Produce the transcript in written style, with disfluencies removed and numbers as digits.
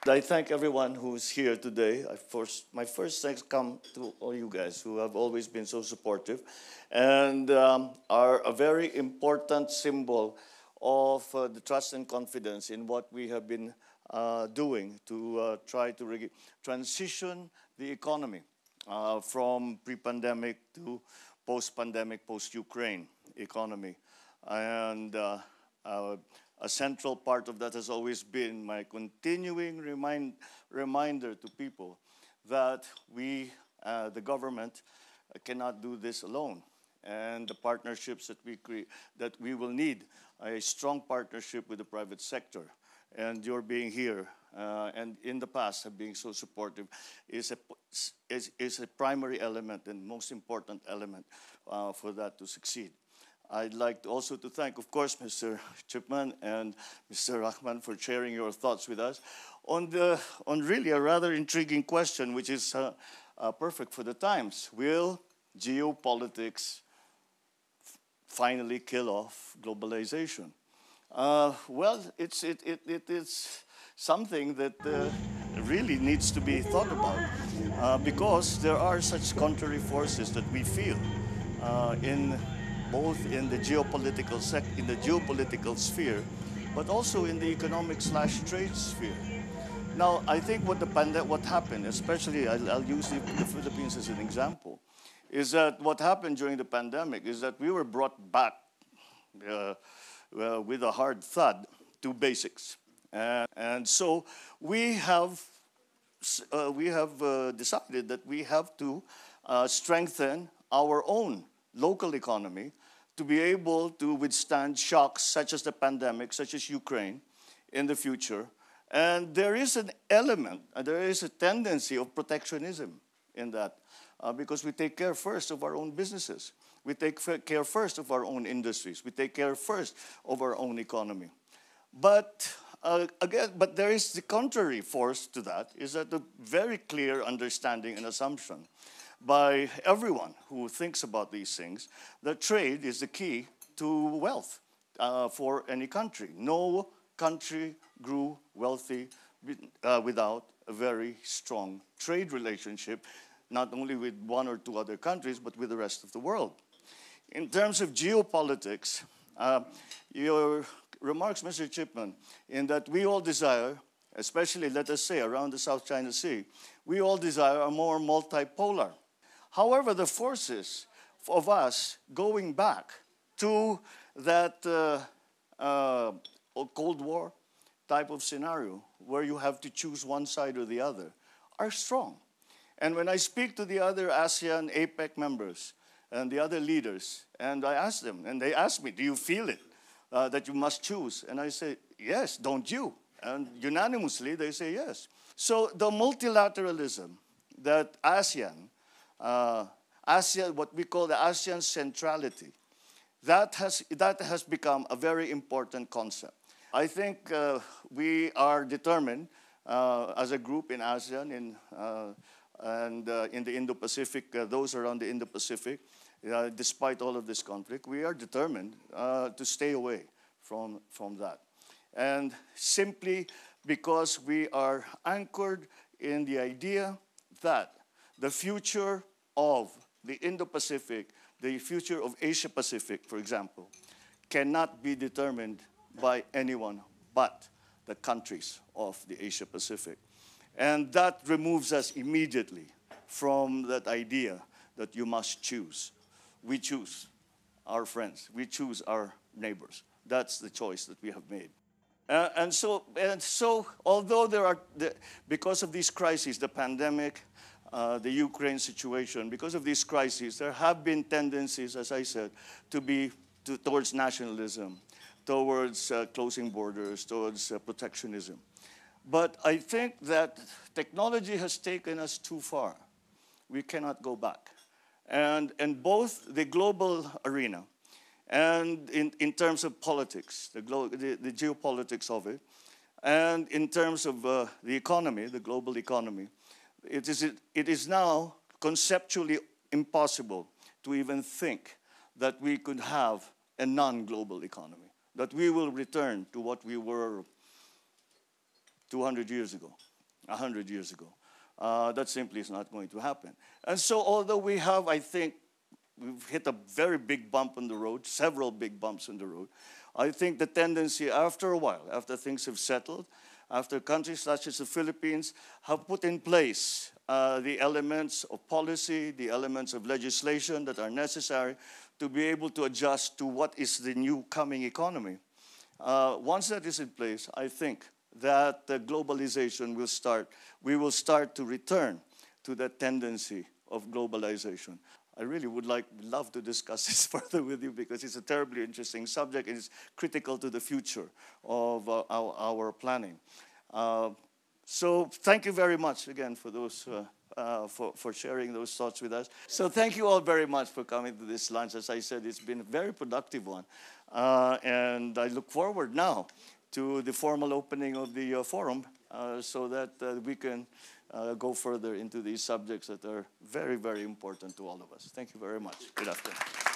I thank everyone who's here today. My first thanks come to all you guys who have always been so supportive and are a very important symbol of the trust and confidence in what we have been doing to try to transition the economy from pre-pandemic to post-pandemic, post-Ukraine economy. And a central part of that has always been my continuing reminder to people that we, the government, cannot do this alone. And the partnerships that that we will need, a strong partnership with the private sector. And your being here and in the past have been so supportive is a primary element and most important element for that to succeed. I'd like also to thank, of course, Mr. Chipman and Mr. Rahman for sharing your thoughts with us on really a rather intriguing question, which is perfect for the times. Will geopolitics finally kill off globalization? Well, it is something that really needs to be thought about because there are such contrary forces that we feel both in the geopolitical sphere, but also in the economic/trade sphere. Now, I think what happened, especially I'll use the Philippines as an example, is that what happened during the pandemic is that we were brought back with a hard thud to basics, and so we have decided that we have to strengthen our own local economy to be able to withstand shocks such as the pandemic, such as Ukraine, in the future. And there is an element, there is a tendency of protectionism in that, because we take care first of our own businesses. We take care first of our own industries. We take care first of our own economy. But but there is the contrary force to that, is that the very clear understanding and assumption by everyone who thinks about these things, that trade is the key to wealth for any country. No country grew wealthy without a very strong trade relationship, not only with one or two other countries, but with the rest of the world. In terms of geopolitics, your remarks, Mr. Chipman, in that we all desire, especially, let us say, around the South China Sea, we all desire a more multipolar. However, the forces of us going back to that Cold War type of scenario where you have to choose one side or the other are strong. And when I speak to the other ASEAN, APEC members and the other leaders, and I ask them, and they ask me, do you feel it, that you must choose? And I say, yes, don't you? And unanimously, they say yes. So the multilateralism that ASEAN, what we call the ASEAN centrality, that has become a very important concept. I think we are determined as a group in ASEAN and in the Indo-Pacific, those around the Indo-Pacific, despite all of this conflict, we are determined to stay away from that. And simply because we are anchored in the idea that the future of the Indo-Pacific, the future of Asia-Pacific, for example, cannot be determined by anyone but the countries of the Asia-Pacific. And that removes us immediately from that idea that you must choose. We choose our friends. We choose our neighbors. That's the choice that we have made. And so, although because of these crises, the pandemic, the Ukraine situation, because of these crises, there have been tendencies, as I said, towards nationalism, towards closing borders, towards protectionism. But I think that technology has taken us too far. We cannot go back. And both the global arena and in terms of politics, the geopolitics of it, and in terms of the economy, the global economy, it is now conceptually impossible to even think that we could have a non-global economy, that we will return to what we were 200 years ago, 100 years ago. That simply is not going to happen. And so although we have, I think, we've hit a very big bump on the road, several big bumps on the road, I think the tendency after a while, after things have settled, after countries such as the Philippines have put in place the elements of policy, the elements of legislation that are necessary to be able to adjust to what is the new coming economy. Once that is in place, I think that globalization will start, we will start to return to that tendency of globalization. I really would love to discuss this further with you because it's a terribly interesting subject and it's critical to the future of our planning. So thank you very much again for those for sharing those thoughts with us. So thank you all very much for coming to this lunch. As I said, it's been a very productive one. And I look forward now to the formal opening of the forum so that we can go further into these subjects that are very, very important to all of us. Thank you very much. Good afternoon.